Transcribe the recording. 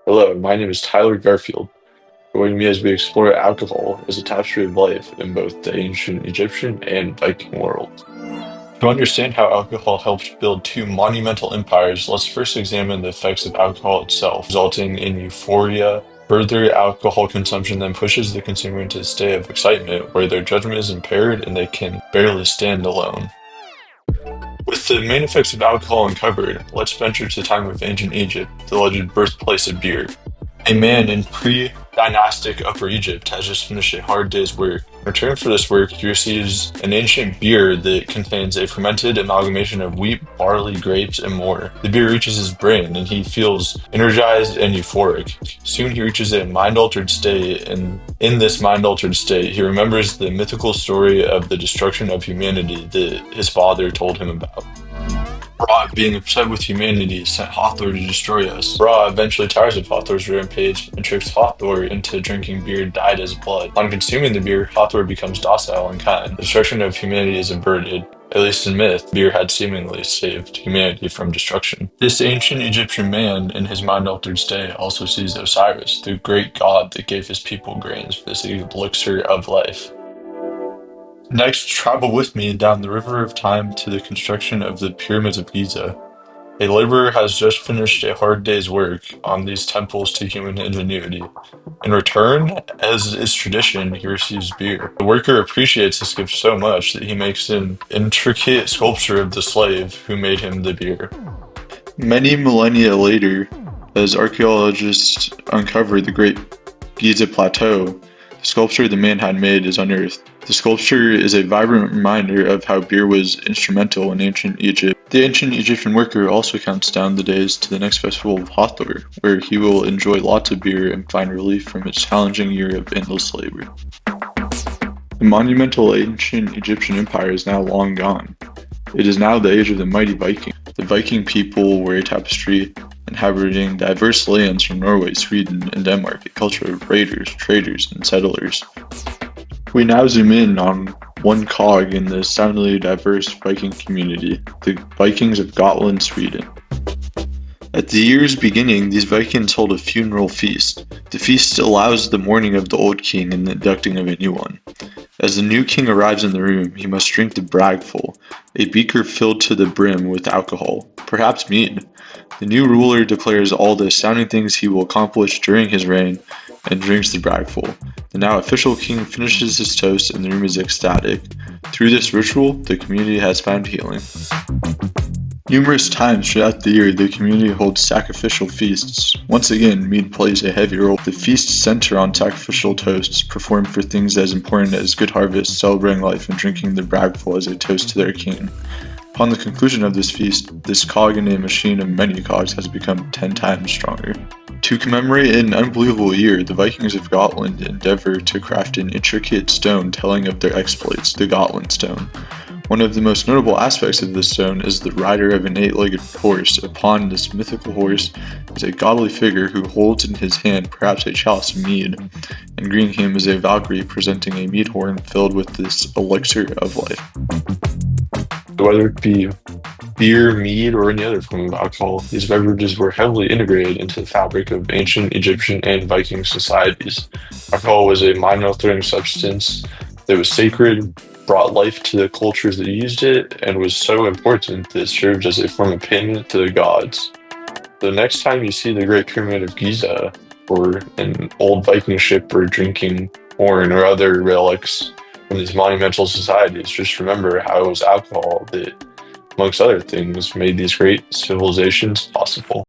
Hello, my name is Tyler Garfield. Join me as we explore alcohol as a tapestry of life in both the ancient Egyptian and Viking world. To understand how alcohol helped build two monumental empires, let's first examine the effects of alcohol itself, resulting in euphoria. Further alcohol consumption then pushes the consumer into a state of excitement where their judgment is impaired and they can barely stand alone. With the main effects of alcohol uncovered, let's venture to the time of ancient Egypt, the alleged birthplace of beer. A man in pre-dynastic Upper Egypt has just finished a hard day's work. In return for this work, he receives an ancient beer that contains a fermented amalgamation of wheat, barley, grapes, and more. The beer reaches his brain, and he feels energized and euphoric. Soon he reaches a mind-altered state, and in this mind-altered state, he remembers the mythical story of the destruction of humanity that his father told him about. Ra, being upset with humanity, sent Hathor to destroy us. Ra eventually tires of Hathor's rampage and tricks Hathor into drinking beer dyed as blood. On consuming the beer, Hathor becomes docile and kind. The destruction of humanity is averted. At least in myth, beer had seemingly saved humanity from destruction. This ancient Egyptian man, in his mind-altered state, also sees Osiris, the great god that gave his people grains for this elixir of life. Next, travel with me down the river of time to the construction of the Pyramids of Giza. A laborer has just finished a hard day's work on these temples to human ingenuity. In return, as is tradition, he receives beer. The worker appreciates this gift so much that he makes an intricate sculpture of the slave who made him the beer. Many millennia later, as archaeologists uncover the Great Giza Plateau, the sculpture the man had made is unearthed. The sculpture is a vibrant reminder of how beer was instrumental in ancient Egypt. The ancient Egyptian worker also counts down the days to the next festival of Hathor, where he will enjoy lots of beer and find relief from its challenging year of endless labor. The monumental ancient Egyptian empire is now long gone. It is now the age of the mighty Viking. The Viking people were a tapestry inhabiting diverse lands from Norway, Sweden, and Denmark, a culture of raiders, traders, and settlers. We now zoom in on one cog in the astoundingly diverse Viking community, the Vikings of Gotland, Sweden. At the year's beginning, these Vikings hold a funeral feast. The feast allows the mourning of the old king and the inducting of a new one. As the new king arrives in the room, he must drink the bragful, a beaker filled to the brim with alcohol, perhaps mead. The new ruler declares all the astounding things he will accomplish during his reign and drinks the bragful. The now official king finishes his toast and the room is ecstatic. Through this ritual, the community has found healing. Numerous times throughout the year, the community holds sacrificial feasts. Once again, mead plays a heavy role. The feasts center on sacrificial toasts, performed for things as important as good harvest, celebrating life, and drinking the bragful as a toast to their king. Upon the conclusion of this feast, this cog in a machine of many cogs has become 10 times stronger. To commemorate an unbelievable year, the Vikings of Gotland endeavor to craft an intricate stone telling of their exploits, the Gotland Stone. One of the most notable aspects of this stone is the rider of an 8-legged horse. Upon this mythical horse is a godly figure who holds in his hand perhaps a chalice of mead, and greeting him is a Valkyrie presenting a mead horn filled with this elixir of life. Whether it be beer, mead, or any other form of alcohol, these beverages were heavily integrated into the fabric of ancient Egyptian and Viking societies. Alcohol was a mind-altering substance that was sacred, brought life to the cultures that used it, and was so important that it served as a form of payment to the gods. The next time you see the Great Pyramid of Giza, or an old Viking ship, or drinking horn or other relics from these monumental societies, just remember how it was alcohol that, amongst other things, made these great civilizations possible.